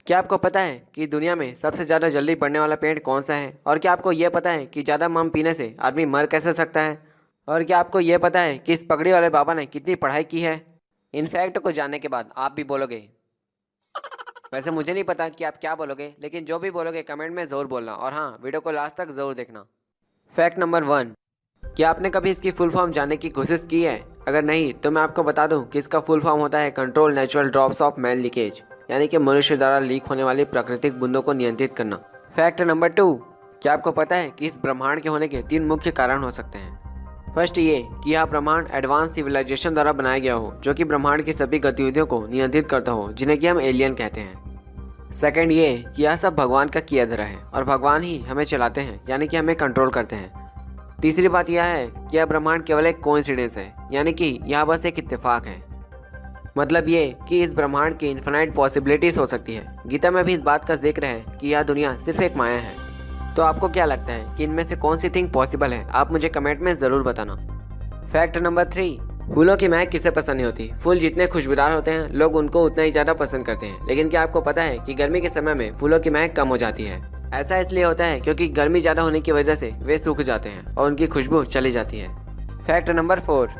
क्या आपको पता है कि दुनिया में सबसे ज़्यादा जल्दी बढ़ने वाला पेड़ कौन सा है? और क्या आपको यह पता है कि ज़्यादा मम पीने से आदमी मर कैसे सकता है? और क्या आपको यह पता है कि इस पगड़ी वाले बाबा ने कितनी पढ़ाई की है? इन फैक्ट को जानने के बाद आप भी बोलोगे। वैसे मुझे नहीं पता कि आप क्या बोलोगे, लेकिन जो भी बोलोगे कमेंट में ज़रूर बोलना, और हाँ, वीडियो को लास्ट तक ज़रूर देखना। Fact number 1। क्या आपने कभी इसकी फुल फॉर्म जानने की कोशिश की है? अगर नहीं तो मैं आपको बता दूं कि इसका फुल फॉर्म होता है control natural drops of man leakage, यानी कि मनुष्य द्वारा लीक होने वाली प्राकृतिक बूंदों को नियंत्रित करना। Fact number 2। क्या आपको पता है कि इस ब्रह्मांड के होने के 3 मुख्य कारण हो सकते हैं? फर्स्ट ये कि यह ब्रह्मांड एडवांस सिविलाइजेशन द्वारा बनाया गया हो, जो कि ब्रह्मांड की सभी गतिविधियों को नियंत्रित करता हो, जिन्हें कि हम एलियन कहते हैं। सेकंड ये कि यह सब भगवान का किया धरा है और भगवान ही हमें चलाते हैं, यानी कि हमें कंट्रोल करते हैं। तीसरी बात यह है कि यह ब्रह्मांड केवल एक कोइंसिडेंस है, यानी कि यह बस एक इत्तेफाक है। मतलब ये कि इस ब्रह्मांड की इन्फिनाइट पॉसिबिलिटीज हो सकती है। गीता में भी इस बात का जिक्र है कि यह दुनिया सिर्फ एक माया है। तो आपको क्या लगता है कि इनमें से कौन सी थिंग पॉसिबल है? आप मुझे कमेंट में ज़रूर बताना। Fact number 3। फूलों की महक किसे पसंद नहीं होती? फूल जितने खुशबूदार होते हैं, लोग उनको उतना ही ज़्यादा पसंद करते हैं। लेकिन क्या आपको पता है कि गर्मी के समय में फूलों की महक कम हो जाती है? ऐसा इसलिए होता है क्योंकि गर्मी ज़्यादा होने की वजह से वे सूख जाते हैं और उनकी खुशबू चली जाती है। Fact number 4।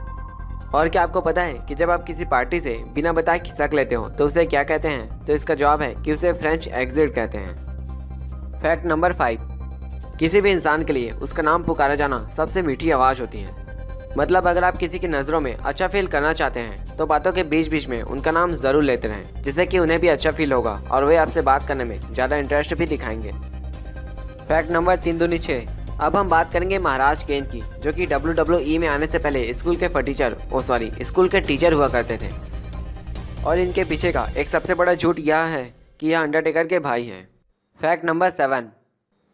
और क्या आपको पता है कि जब आप किसी पार्टी से बिना बताए खिसक लेते हो तो उसे क्या कहते हैं? तो इसका जवाब है कि उसे फ्रेंच एग्जिट कहते हैं। Fact number 5। किसी भी इंसान के लिए उसका नाम पुकारा जाना सबसे मीठी आवाज़ होती है। मतलब अगर आप किसी की नज़रों में अच्छा फील करना चाहते हैं तो बातों के बीच बीच में उनका नाम ज़रूर लेते रहें, जिससे कि उन्हें भी अच्छा फील होगा और वे आपसे बात करने में ज़्यादा इंटरेस्ट भी दिखाएंगे। फैक्ट नंबर 3 दूनी 6। अब हम बात करेंगे महाराज केन की, जो कि WWE में आने से पहले स्कूल के टीचर हुआ करते थे। और इनके पीछे का एक सबसे बड़ा झूठ यह है कि यह अंडरटेकर के भाई हैं। Fact number 7।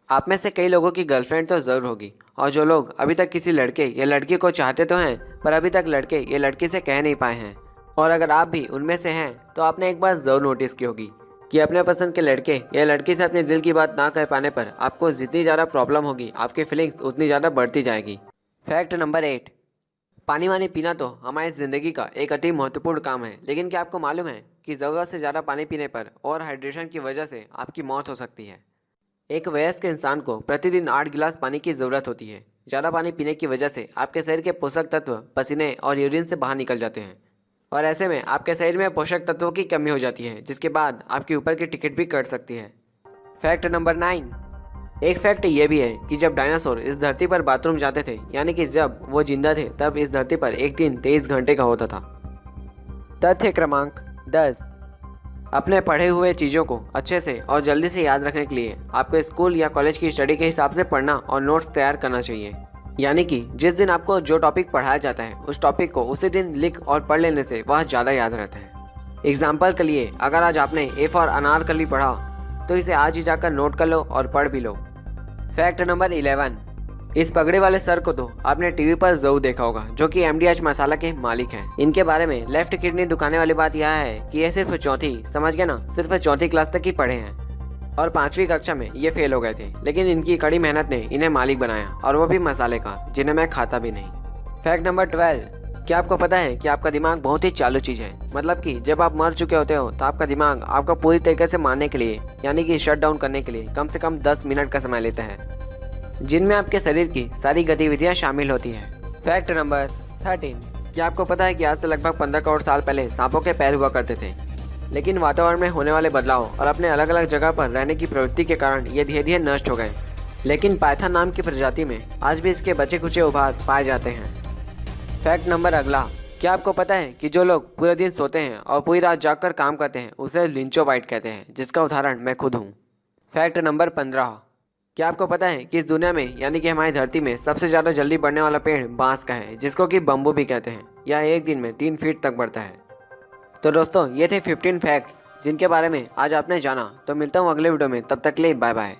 आप में से कई लोगों की गर्लफ्रेंड तो ज़रूर होगी, और जो लोग अभी तक किसी लड़के या लड़की को चाहते तो हैं, पर अभी तक लड़के या लड़की से कह नहीं पाए हैं। और अगर आप भी उनमें से हैं तो आपने एक बात ज़रूर नोटिस की होगी कि अपने पसंद के लड़के या लड़की से अपने दिल की बात ना कह पाने पर आपको जितनी ज़्यादा प्रॉब्लम होगी, आपकी फीलिंग्स उतनी ज़्यादा बढ़ती जाएगी। Fact number 8। पानी वानी पीना तो हमारी ज़िंदगी का एक अति महत्वपूर्ण काम है, लेकिन क्या आपको मालूम है कि ज़रूरत से ज़्यादा पानी पीने पर और हाइड्रेशन की वजह से आपकी मौत हो सकती है। एक वयस्क इंसान को प्रतिदिन 8 गिलास पानी की ज़रूरत होती है। ज़्यादा पानी पीने की वजह से आपके शरीर के पोषक तत्व पसीने और यूरिन से बाहर निकल जाते हैं, और ऐसे में आपके शरीर में पोषक तत्वों की कमी हो जाती है, जिसके बाद आपके ऊपर की टिकट भी कट सकती है। Fact number 9। एक फैक्ट ये भी है कि जब डायनासोर इस धरती पर बाथरूम जाते थे, यानी कि जब वो जिंदा थे, तब इस धरती पर एक दिन 23 घंटे का होता था। तथ्य क्रमांक 10। अपने पढ़े हुए चीज़ों को अच्छे से और जल्दी से याद रखने के लिए आपको स्कूल या कॉलेज की स्टडी के हिसाब से पढ़ना और नोट्स तैयार करना चाहिए। यानी कि जिस दिन आपको जो टॉपिक पढ़ाया जाता है, उस टॉपिक को उसी दिन लिख और पढ़ लेने से वह ज़्यादा याद रहता है। एग्जाम्पल के लिए, अगर आज आपने ए फॉर अनारकली पढ़ा तो इसे आज ही जाकर नोट कर लो और पढ़ भी लो। Fact number 11। इस पगड़े वाले सर को तो आपने टीवी पर जरूर देखा होगा, जो कि MDH मसाला के मालिक हैं। इनके बारे में लेफ्ट किडनी दुखाने वाली बात यह है कि ये सिर्फ चौथी क्लास तक ही पढ़े हैं और 5वीं कक्षा में ये फेल हो गए थे, लेकिन इनकी कड़ी मेहनत ने इन्हें मालिक बनाया, और वो भी मसाले का, जिन्हें मैं खाता भी नहीं। Fact number 12। क्या आपको पता है कि आपका दिमाग बहुत ही चालू चीज़ है? मतलब कि जब आप मर चुके होते हो तो आपका दिमाग आपका पूरी तरीके से मारने के लिए, यानी कि शट डाउन करने के लिए कम से कम 10 मिनट का समय लेता है, जिनमें आपके शरीर की सारी गतिविधियां शामिल होती हैं। Fact number 13। क्या आपको पता है कि आज से लगभग 15 करोड़ साल पहले सांपों के पैर हुआ करते थे, लेकिन वातावरण में होने वाले बदलाव और अपने अलग अलग जगह पर रहने की प्रवृत्ति के कारण ये धीरे धीरे नष्ट हो गए। लेकिन पाइथन नाम की प्रजाति में आज भी इसके बचे कुचे उभार पाए जाते हैं। फैक्ट नंबर अगला। क्या आपको पता है कि जो लोग पूरे दिन सोते हैं और पूरी रात जागकर काम करते हैं, उसे लिंचोबाइट कहते हैं, जिसका उदाहरण मैं खुद हूँ। Fact number 15। क्या आपको पता है कि इस दुनिया में, यानी कि हमारी धरती में, सबसे ज़्यादा जल्दी बढ़ने वाला पेड़ बांस का है, जिसको कि बम्बू भी कहते हैं। यह एक दिन में 3 फीट तक बढ़ता है। तो दोस्तों, ये थे 15 फैक्ट्स जिनके बारे में आज आपने जाना। तो मिलता हूँ अगले वीडियो में, तब तक के लिए बाय बाय।